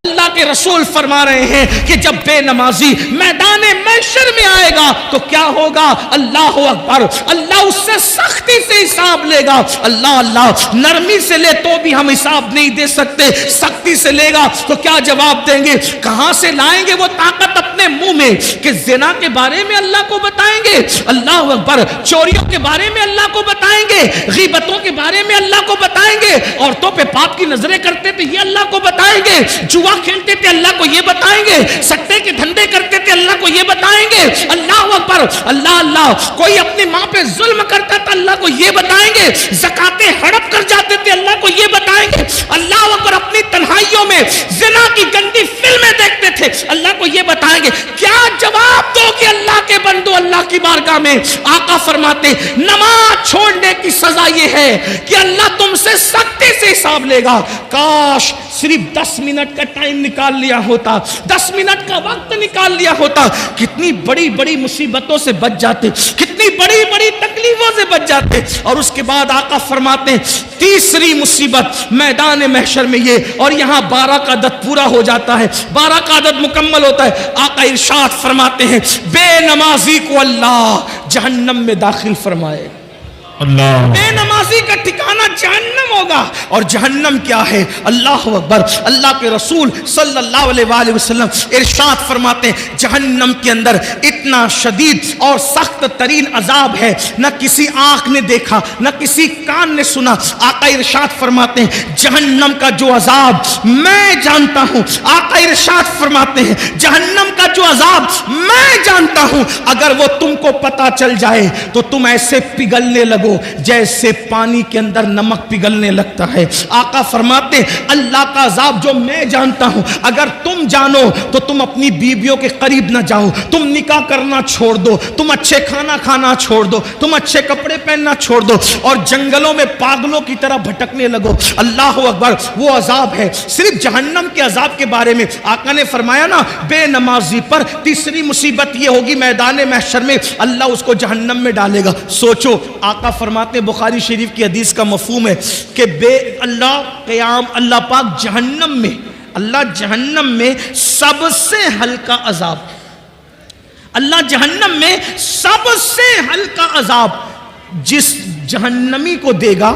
اللہ کے رسول فرما رہے ہیں کہ جب بے نمازی میدان محشر میں آئے گا تو کیا ہوگا؟ اللہ اکبر، اللہ اس سے سختی سے حساب لے گا۔ اللہ نرمی سے لے تو بھی ہم حساب نہیں دے سکتے، سختی سے لے گا تو کیا جواب دیں گے؟ کہاں سے لائیں گے وہ طاقت اپنے منہ میں کہ زنا کے بارے میں اللہ کو بتائیں گے، اللہ اکبر، چوریوں کے بارے میں اللہ کو بتائیں گے، غیبتوں کے بارے میں اللہ کو بتائیں گے، عورتوں پہ پاپ کی نظریں کرتے تھے یہ اللہ کو بتائیں گے، جوا کھیلتے تھے اللہ کو یہ بتائیں گے، سٹے کے دھندے کرتے تھے اللہ کو یہ بتائیں گے، اللہ اکبر، اللہ، کوئی اپنی ماں پہ ظلم کرتا تھا اللہ کو یہ بتائیں گے، زکاتیں ہڑپ کر جاتے تھے اللہ کو یہ بتائیں گے، اللہ اکبر، اپنی تنہائیوں میں زنا کی گندی فلمیں دیکھتے تھے اللہ کو یہ بتائیں گے۔ کیا جواب دو کہ اللہ کے بندو اللہ کی بارگاہ میں؟ آقا فرماتے نماز چھوڑنے کی سزا یہ ہے کہ اللہ تم سے سختی سے حساب لے گا۔ کاش صرف 10 منٹ کا ٹائم نکال لیا ہوتا، 10 منٹ کا وقت نکال لیا ہوتا، کتنی بڑی بڑی مصیبتوں سے بچ جاتے، کتنی بڑی بڑی تکلیفوں سے بچ جاتے۔ اور اس کے بعد آقا فرماتے ہیں تیسری مصیبت میدان محشر میں یہ، اور یہاں 12 کا عدد پورا ہو جاتا ہے، 12 کا عدد مکمل ہوتا ہے۔ آقا ارشاد فرماتے ہیں بے نمازی کو اللہ جہنم میں داخل فرمائے۔ اللہ، بے نمازی کا ٹھکانہ جہنم ہوگا، اور جہنم کیا ہے؟ اللہ اکبر، اللہ کے رسول صلی اللہ علیہ وآلہ وسلم ارشاد فرماتے ہیں جہنم کے اندر اتنا شدید اور سخت ترین عذاب ہے نہ کسی آنکھ نے دیکھا نہ کسی کان نے سنا۔ آقا ارشاد فرماتے ہیں جہنم کا جو عذاب میں جانتا ہوں، آقا ارشاد فرماتے ہیں جہنم کا جو عذاب میں جانتا ہوں، اگر وہ تم کو پتا چل جائے تو تم ایسے پگھلنے لگو جیسے پانی کے اندر نمک پگھلنے لگتا ہے۔ آقا فرماتے ہیں اللہ کا عذاب جو میں جانتا ہوں اگر تم جانو تو تم اپنی بیویوں کے قریب نہ جاؤ، تم نکاح کرنا چھوڑ دو، تم اچھے کھانا کھانا چھوڑ دو، تم اچھے کپڑے پہننا چھوڑ دو، اور جنگلوں میں پاگلوں کی طرح بھٹکنے لگو۔ اللہ اکبر، وہ عذاب ہے۔ صرف جہنم کے عذاب کے بارے میں آقا نے فرمایا نا بے نمازی پر تیسری مصیبت یہ ہوگی میدان محشر میں اللہ اس کو جہنم میں ڈالے گا۔ سوچو، آقا فرماتے ہیں بخاری شریف کی حدیث کا مفہوم ہے کہ اللہ پاک جہنم میں سب سے ہلکا عذاب، اللہ جہنم میں سب سے ہلکا عذاب جس جہنمی کو دے گا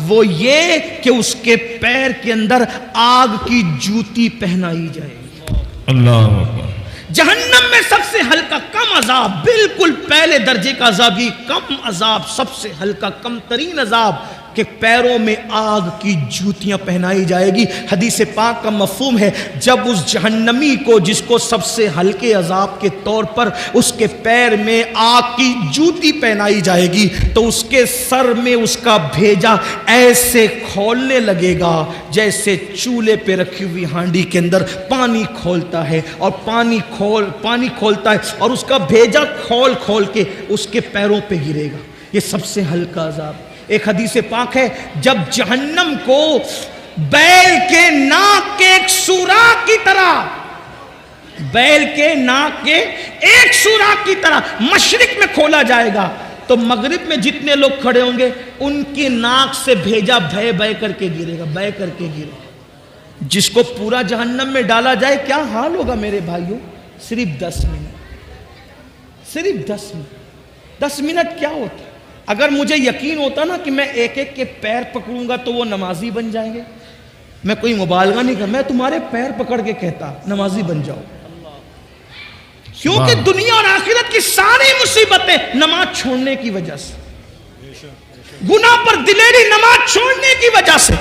وہ یہ کہ اس کے پیر کے اندر آگ کی جوتی پہنائی جائے گی۔ اللہ اکبر، جہنم میں سب سے ہلکا کم عذاب، بالکل پہلے درجے کا عذاب، یہ کم عذاب، سب سے ہلکا کم ترین عذاب کہ پیروں میں آگ کی جوتیاں پہنائی جائے گی۔ حدیث پاک کا مفہوم ہے جب اس جہنمی کو جس کو سب سے ہلکے عذاب کے طور پر اس کے پیر میں آگ کی جوتی پہنائی جائے گی تو اس کے سر میں اس کا بھیجا ایسے کھولنے لگے گا جیسے چولہے پہ رکھی ہوئی ہانڈی کے اندر پانی کھولتا ہے، اور پانی کھولتا ہے اور اس کا بھیجا کھول کے اس کے پیروں پہ گرے گا۔ یہ سب سے ہلکا عذاب۔ ایک حدیث پاک ہے جب جہنم کو بیل کے ناک کے ایک سوراخ کی طرح، بیل کے ناک کے ایک سوراخ کی طرح مشرق میں کھولا جائے گا تو مغرب میں جتنے لوگ کھڑے ہوں گے ان کی ناک سے بھیجا بہ کر کے گرے گا، بہ کر کے گرے گا۔ جس کو پورا جہنم میں ڈالا جائے کیا حال ہوگا میرے بھائیوں؟ صرف 10 منٹ، صرف 10 منٹ، 10 منٹ کیا ہوتا؟ اگر مجھے یقین ہوتا نا کہ میں ایک ایک کے پیر پکڑوں گا تو وہ نمازی بن جائیں گے، میں کوئی مبالغہ نہیں کرتا، میں تمہارے پیر پکڑ کے کہتا نمازی بن جاؤ، کیونکہ دنیا اور آخرت کی ساری مصیبتیں نماز چھوڑنے کی وجہ سے، گناہ پر دلیری نماز چھوڑنے کی وجہ سے۔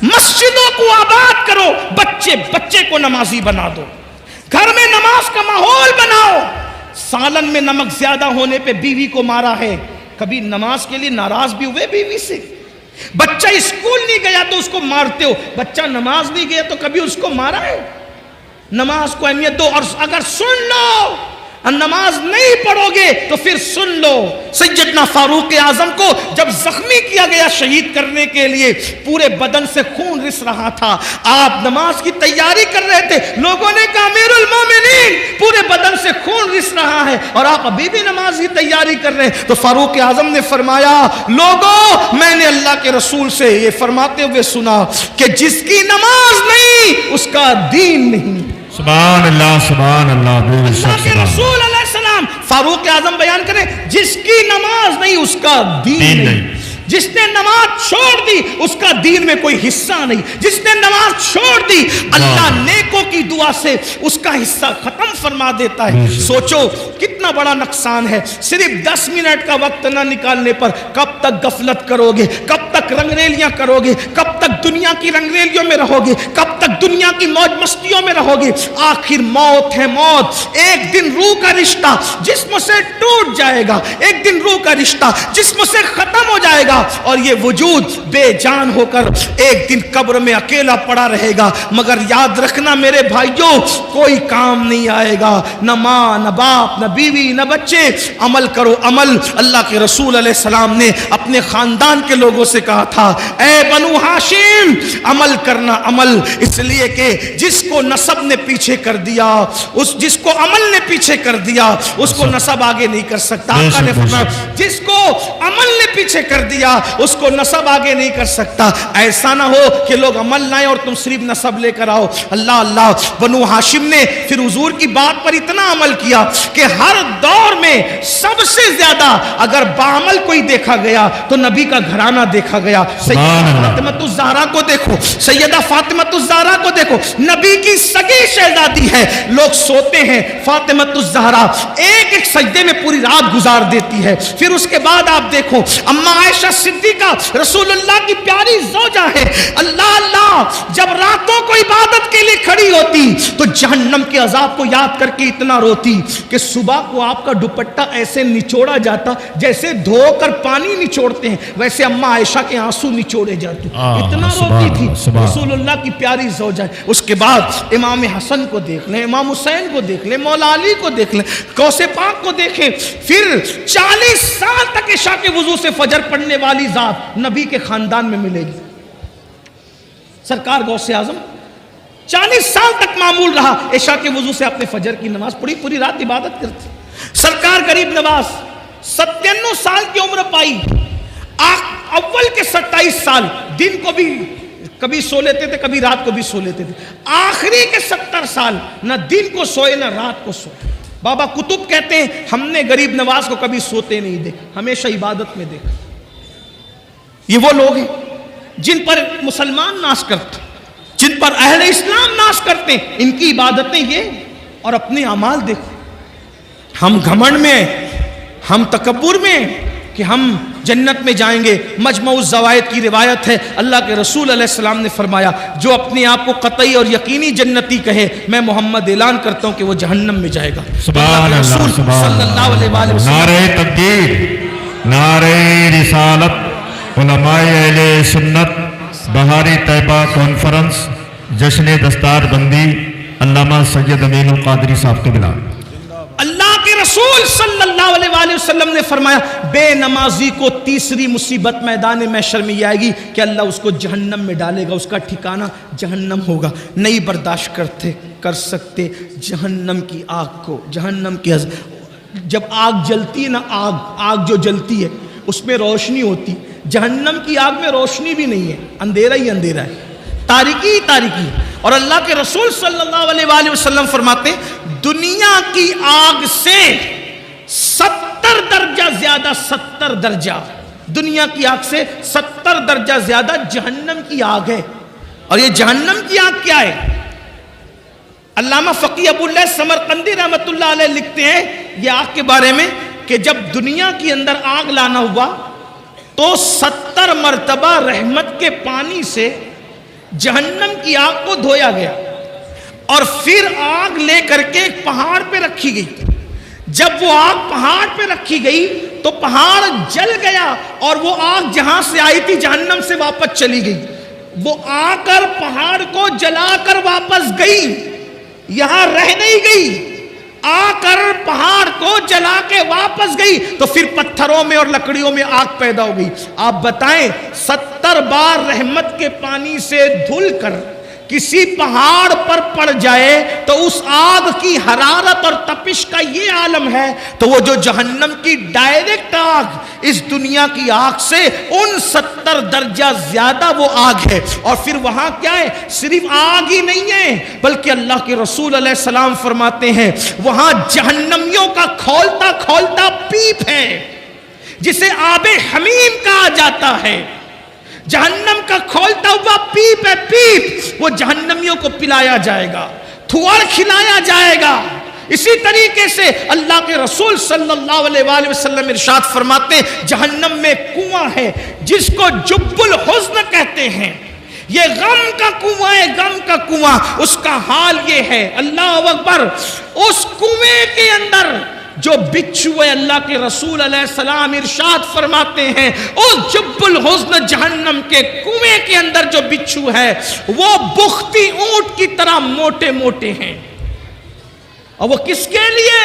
مسجدوں کو آباد کرو، بچے کو نمازی بنا دو، گھر میں نماز کا ماحول بناؤ۔ سالن میں نمک زیادہ ہونے پہ بیوی کو مارا ہے، کبھی نماز کے لیے ناراض بھی ہوئے بیوی سے؟ بچہ اسکول نہیں گیا تو اس کو مارتے ہو، بچہ نماز نہیں گیا تو کبھی اس کو مارا ہے؟ نماز کو اہمیت دو، اور اگر سن لو نماز نہیں پڑھو گے تو پھر سن لو سیدنا فاروق اعظم کو جب زخمی کیا گیا شہید کرنے کے لیے، پورے بدن سے خون رس رہا تھا، آپ نماز کی تیاری کر رہے تھے، لوگوں نے کہا امیر المومنین پورے بدن سے خون رس رہا ہے اور آپ ابھی بھی نماز کی تیاری کر رہے ہیں، تو فاروق اعظم نے فرمایا لوگوں میں نے اللہ کے رسول سے یہ فرماتے ہوئے سنا کہ جس کی نماز نہیں اس کا دین نہیں. سبحان اللہ سبحان اللہ. اللہ کے رسول علیہ السلام فاروق اعظم بیان کریں جس کی نماز نہیں اس کا دین نہیں. جس نے نماز چھوڑ دی اس کا دین میں کوئی حصہ نہیں. جس نے نماز چھوڑ دی اللہ نیکوں کی دعا سے اس کا حصہ ختم فرما دیتا ہے. سوچو کتنا بڑا نقصان ہے. صرف 10 منٹ کا وقت نہ نکالنے پر کب تک غفلت کرو گے, کب تک رنگریلیاں کرو گے, کب تک دنیا کی رنگریلیوں میں رہو گے, کب تک دنیا کی موج مستیوں میں رہو گے. آخر موت ہے موت. ایک دن روح کا رشتہ جسم سے ٹوٹ جائے گا, ایک دن روح کا رشتہ جسم سے ختم ہو جائے گا اور یہ وجود بے جان ہو کر ایک دن قبر میں اکیلا پڑا رہے گا. مگر یاد رکھنا میرے بھائیوں کوئی کام نہیں آئے گا, نہ ماں نہ باپ نہ بیوی نہ بچے. عمل کرو عمل. اللہ کے رسول علیہ السلام نے اپنے خاندان کے لوگوں سے کہا تھا اے بنو ہاشم عمل کرنا عمل, اس لیے کہ جس کو نسب نے پیچھے کر دیا, جس کو عمل نے پیچھے کر دیا اس کو نسب آگے نہیں کر سکتا. آقا نے فرمایا جس کو عمل نے پیچھے کر دیا اس کو نسب آگے نہیں کر سکتا. ایسا نہ ہو کہ لوگ عمل لائیں اور تم صرف نسب لے کر آؤ. اللہ اللہ. بنو ہاشم نے پھر حضور کی بات پر اتنا عمل کیا کہ ہر دور میں سب سے زیادہ اگر بعمل کوئی دیکھا گیا تو نبی کا گھرانہ دیکھا گیا. سیدہ فاطمہ الزہرا کو دیکھو, سیدہ فاطمہ الزہرا کو دیکھو, نبی کی سگی شہزادی ہے. لوگ سوتے ہیں, فاطمہ الزہرا ایک ایک سجدے میں پوری رات گزار دیتی ہے. پھر اس کے بعد آپ دیکھو اما عائشہ صدیقہ رسول اللہ کی پیاری زوجہ ہے. اللہ اللہ جب راتوں کو عبادت کے لیے کھڑی ہوتی تو جہنم کے عذاب کو یاد کر کے اتنا روتی کہ صبح کو آپ کا دوپٹہ ایسے نچوڑا جاتا جیسے دھو کر پانی نچوڑتے ہیں, ویسے اما عائشہ کے آنسو نچوڑے جاتے. اتنا روتی تھی رسول اللہ کی پیاری زوجہ ہے. اس کے بعد امام حسن کو دیکھ لیں, امام حسین کو دیکھ لیں, مولا علی کو دیکھ لیں, غوث پاک کو دیکھیں. پھر 40 سال تک عشاء کے وضو سے فجر پڑھنے والی ذات نبی کے خاندان میں ملے گی. سرکار غوث اعظم 40 سال تک معمول رہا عشاء کے وضو سے اپنے فجر کی نماز پڑھی, پوری رات عبادت کرتی. سرکار غریب نواز 97 سال کی عمر پائی. اول کے 27 سال دن کو بھی کبھی سو لیتے تھے, کبھی رات کو بھی سو لیتے تھے. آخری کے 70 سال نہ دن کو سوئے نہ رات کو سوئے. بابا کتب کہتے ہیں ہم نے غریب نواز کو کبھی سوتے نہیں دیکھا, ہمیشہ عبادت میں دیکھا. یہ وہ لوگ ہیں جن پر مسلمان ناز کرتے, جن پر اہل اسلام ناز کرتے ہیں. ان کی عبادتیں یہ اور اپنے اعمال دیکھو. ہم گھمنڈ میں, ہم تکبر میں کہ ہم جنت میں جائیں گے. مجمع الزوائد کی روایت ہے اللہ کے رسول علیہ السلام نے فرمایا جو اپنے آپ کو قطعی اور یقینی جنتی کہے میں محمد اعلان کرتا ہوں کہ وہ جہنم میں جائے گا. سبحان اللہ صلی اللہ علیہ وسلم. نعرہ تکبیر, نعرہ رسالت. علماء اہل سنت بہاری طیبہ کانفرنس جشن دستار بندی علامہ سید امین القادری صاحب کے بلا. اللہ کے رسول صلی اللہ علیہ وآلہ وسلم نے فرمایا بے نمازی کو تیسری مصیبت میدان محشر میں آئے گی کہ اللہ اس کو جہنم میں ڈالے گا, اس کا ٹھکانہ جہنم ہوگا. نہیں برداشت کر سکتے جہنم کی آگ کو. جہنم کی جب آگ جلتی ہے نا, آگ جو جلتی ہے اس میں روشنی ہوتی. جہنم کی آگ میں روشنی بھی نہیں ہے, اندھیرا ہی اندھیرا ہے, تاریکی ہی تاریکی. اور اللہ کے رسول صلی اللہ علیہ وآلہ وسلم فرماتے ہیں دنیا کی آگ سے 70 درجہ زیادہ, 70 درجہ دنیا کی آگ سے 70 درجہ زیادہ جہنم کی آگ ہے. اور یہ جہنم کی آگ کیا ہے؟ علامہ فقی ابو اللہ سمرقندی رحمت اللہ علیہ لکھتے ہیں یہ آگ کے بارے میں کہ جب دنیا کی اندر آگ لانا ہوا تو 70 مرتبہ رحمت کے پانی سے جہنم کی آگ کو دھویا گیا اور پھر آگ لے کر کے ایک پہاڑ پہ رکھی گئی. جب وہ آگ پہاڑ پہ رکھی گئی تو پہاڑ جل گیا اور وہ آگ جہاں سے آئی تھی جہنم سے واپس چلی گئی. وہ آ کر پہاڑ کو جلا کر واپس گئی, یہاں رہ نہیں گئی, آ کر پہاڑ کو جلا کے واپس گئی تو پھر پتھروں میں اور لکڑیوں میں آگ پیدا ہو گئی. آپ بتائیں 70 بار رحمت کے پانی سے دھل کر کسی پہاڑ پر پڑ جائے تو اس آگ کی حرارت اور تپش کا یہ عالم ہے، تو وہ جو جہنم کی ڈائریکٹ آگ اس دنیا کی آگ سے ان 70 درجہ زیادہ وہ آگ ہے۔ اور پھر وہاں کیا ہے؟ صرف آگ ہی نہیں ہے، بلکہ اللہ کے رسول علیہ السلام فرماتے ہیں وہاں جہنمیوں کا کھولتا کھولتا پیپ ہے جسے آب حمیم کہا جاتا ہے۔ جہنم کا کھولتا ہوا پیپ ہے، پیپ، وہ جہنمیوں کو پلایا جائے گا، تھوڑ کھلایا جائے گا۔ اسی طریقے سے اللہ کے رسول صلی اللہ علیہ وآلہ وسلم ارشاد فرماتے ہیں جہنم میں کنواں ہے جس کو جب الحزن کہتے ہیں، یہ غم کا کنواں ہے، غم کا کنواں۔ اس کا حال یہ ہے، اللہ اکبر، اس کنویں کے اندر جو بچھو ہے، اللہ کے رسول علیہ السلام ارشاد فرماتے ہیں اس جب الحزن جہنم کے کنویں کے اندر جو بچھو ہے وہ بختی اونٹ کی طرح موٹے موٹے ہیں۔ اور وہ کس کے لیے؟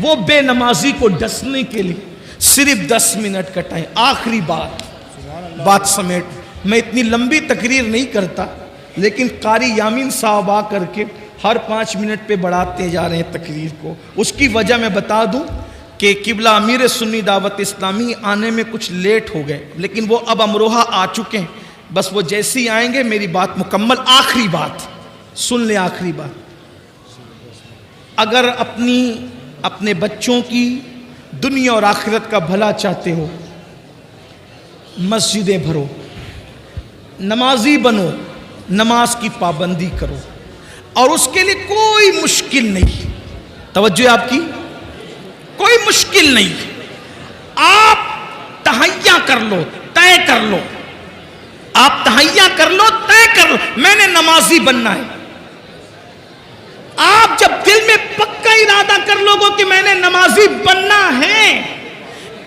وہ بے نمازی کو ڈسنے کے لیے۔ صرف 10 منٹ کا ٹائم، آخری بات سمیٹ، میں اتنی لمبی تقریر نہیں کرتا، لیکن قاری یامین صاحب آ کر کے ہر 5 منٹ پہ بڑھاتے جا رہے ہیں تقریر کو۔ اس کی وجہ میں بتا دوں کہ قبلہ امیر سنی دعوت اسلامی آنے میں کچھ لیٹ ہو گئے، لیکن وہ اب امروہہ آ چکے ہیں، بس وہ جیسے ہی آئیں گے میری بات مکمل۔ آخری بات سن لیں، آخری بات، اگر اپنے بچوں کی دنیا اور آخرت کا بھلا چاہتے ہو، مسجدیں بھرو، نمازی بنو، نماز کی پابندی کرو، اور اس کے لیے کوئی مشکل نہیں، توجہ آپ کی، کوئی مشکل نہیں، آپ تہیہ کر لو، طے کر لو، آپ تہیہ کر لو، طے کر لو، میں نے نمازی بننا ہے۔ آپ جب دل میں پکا ارادہ کر لو گے کہ میں نے نمازی بننا ہے،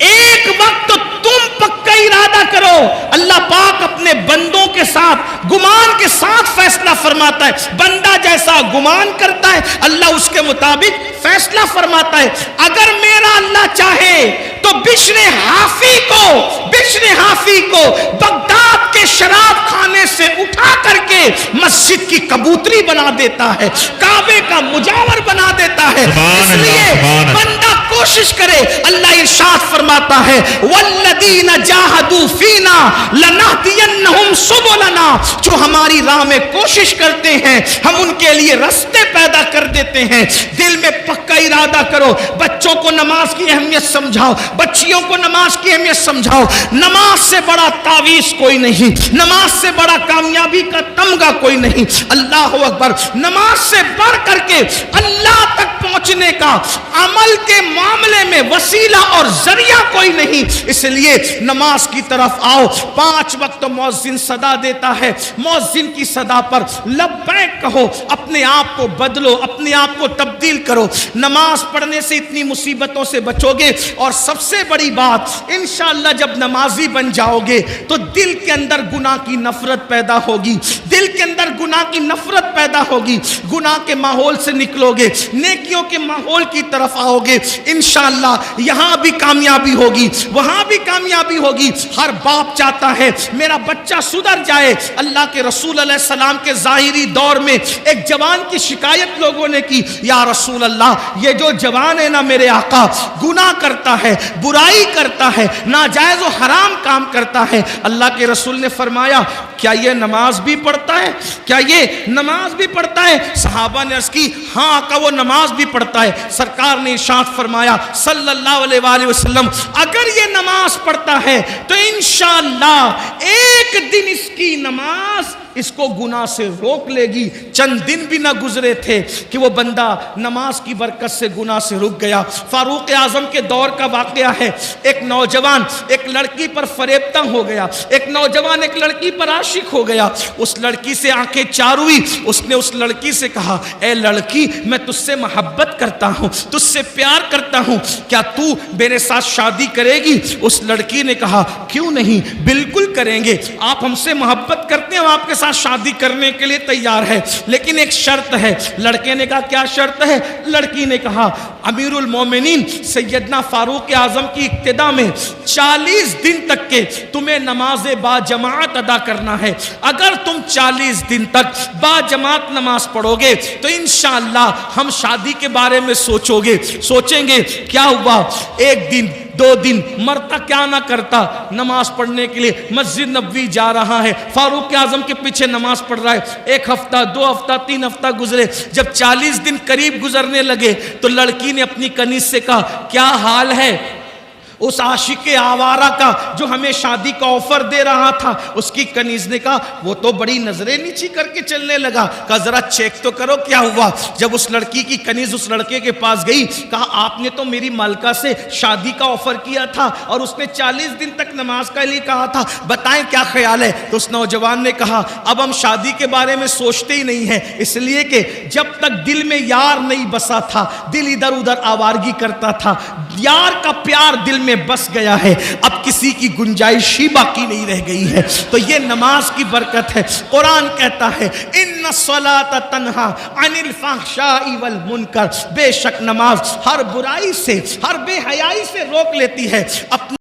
ایک وقت تو تم پکا ارادہ کرو، اللہ پاک اپنے بندوں کے ساتھ گمان کے ساتھ فیصلہ فرماتا ہے۔ بندہ جیسا گمان کرتا ہے اللہ اس کے مطابق فیصلہ فرماتا ہے۔ اگر میرا اللہ چاہے تو بشر حافی کو بغداد کے شراب خانے سے اٹھا کر کے مسجد کی کبوتری بنا دیتا ہے، کعبے کا مجاور بنا دیتا ہے۔ اس لیے بندہ کوشش کرے، اللہ ارشاد فرماتا ہے والذین جاہدوا فینا لنہدینہم سبلنا، جو ہماری راہ میں کوشش کرتے ہیں ہم ان کے لیے راستے پیدا کر دیتے ہیں۔ دل میں پکا ارادہ کرو، بچوں کو نماز کی اہمیت سمجھاؤ، بچیوں کو نماز کی اہمیت سمجھاؤ۔ نماز سے بڑا تعویذ کوئی نہیں، نماز سے بڑا کامیابی کا تمغہ کوئی نہیں۔ اللہ اکبر، نماز سے بڑھ کر کے اللہ تک پہنچنے کا عمل کے معاملے میں وسیلہ اور ذریعہ کوئی نہیں۔ اس لیے نماز کی طرف آؤ۔ 5 وقت مؤذن صدا دیتا ہے، مؤذن کی صدا پر لبیک کہو، اپنے آپ کو بدلو، اپنے آپ کو تبدیل کرو۔ نماز پڑھنے سے اتنی مصیبتوں سے بچو گے، اور سب سے بڑی بات انشاءاللہ جب نمازی بن جاؤ گے تو دل کے اندر گناہ کی نفرت پیدا ہوگی، دل کے اندر گناہ کی نفرت پیدا ہوگی، گناہ کے ماحول سے نکلو گے، نیکیوں کے ماحول کی طرف آؤ گے، انشاءاللہ یہاں بھی کامیابی ہوگی، وہاں بھی کامیابی ہوگی۔ ہر باپ چاہتا ہے میرا بچہ سدھر جائے۔ اللہ کے رسول علیہ السلام کے ظاہری دور میں ایک جوان کی شکایت لوگوں نے کی، یا رسول اللہ یہ جو جوان ہے نا میرے آقا، گناہ کرتا ہے، برائی کرتا ہے، ناجائز و حرام کام کرتا ہے۔ اللہ کے رسول نے فرمایا کیا یہ نماز بھی پڑھتا ہے؟ کیا یہ نماز بھی پڑھتا ہے؟ صحابہ نے عرض کی ہاں آقا وہ نماز بھی پڑھتا ہے۔ سرکار نے ارشاد فرمایا صلی اللہ علیہ وآلہ وسلم اگر یہ نماز پڑھتا ہے تو انشاءاللہ ایک دن اس کی نماز اس کو گناہ سے روک لے گی۔ چند دن بھی نہ گزرے تھے کہ وہ بندہ نماز کی برکت سے گناہ سے رک گیا۔ فاروق اعظم کے دور کا واقعہ ہے، ایک نوجوان ایک لڑکی پر فریبتہ ہو گیا، ایک نوجوان ایک لڑکی پر عاشق ہو گیا، اس لڑکی سے آنکھیں چار ہوئی، اس نے اس لڑکی سے کہا اے لڑکی میں تجھ سے محبت کرتا ہوں، تجھ سے پیار کرتا ہوں، کیا تو میرے ساتھ شادی کرے گی؟ اس لڑکی نے کہا کیوں نہیں، بالکل کریں گے، آپ ہم سے محبت کرتے ہیں، ہم آپ کے ساتھ شادی کرنے کے لیے تیار ہے، لیکن ایک شرط ہے۔ لڑکے نے کہا کیا شرط ہے؟ لڑکی نے کہا امیر المومنین سیدنا فاروق اعظم کی اقتدا میں 40 دن تک کے تمہیں نماز با جماعت ادا کرنا ہے۔ اگر تم 40 دن تک با جماعت نماز پڑھو گے تو انشاءاللہ ہم شادی کے بارے میں سوچیں گے۔ کیا ہوا؟ ایک دن 2 دن مرتا کیا نہ کرتا، نماز پڑھنے کے لیے مسجد نبوی جا رہا ہے، فاروق اعظم کے پیچھے نماز پڑھ رہا ہے۔ 1 ہفتہ 2 ہفتہ 3 ہفتہ گزرے، جب 40 دن قریب گزرنے لگے تو لڑکی نے اپنی کنیز سے کہا کیا حال ہے اس عاشق آوارہ کا جو ہمیں شادی کا آفر دے رہا تھا؟ اس کی کنیز نے کہا وہ تو بڑی نظریں نیچی کر کے چلنے لگا۔ کہا ذرا چیک تو کرو کیا ہوا۔ جب اس لڑکی کی کنیز اس لڑکے کے پاس گئی، کہا آپ نے تو میری مالکہ سے شادی کا آفر کیا تھا اور اس نے 40 دن تک نماز کے لیے کہا تھا، بتائیں کیا خیال ہے؟ تو اس نوجوان نے کہا اب ہم شادی کے بارے میں سوچتے ہی نہیں ہیں، اس لیے کہ جب تک دل میں یار نہیں بسا تھا دل ادھر ادھر آوارگی کرتا تھا، یار کا پیار دل میں بس گیا ہے، اب کسی کی گنجائش ہی باقی نہیں رہ گئی ہے۔ تو یہ نماز کی برکت ہے۔ قرآن کہتا ہے ان الصلاۃ تنہا عن الفحشاء والمنکر، بے شک نماز ہر برائی سے ہر بے حیائی سے روک لیتی ہے۔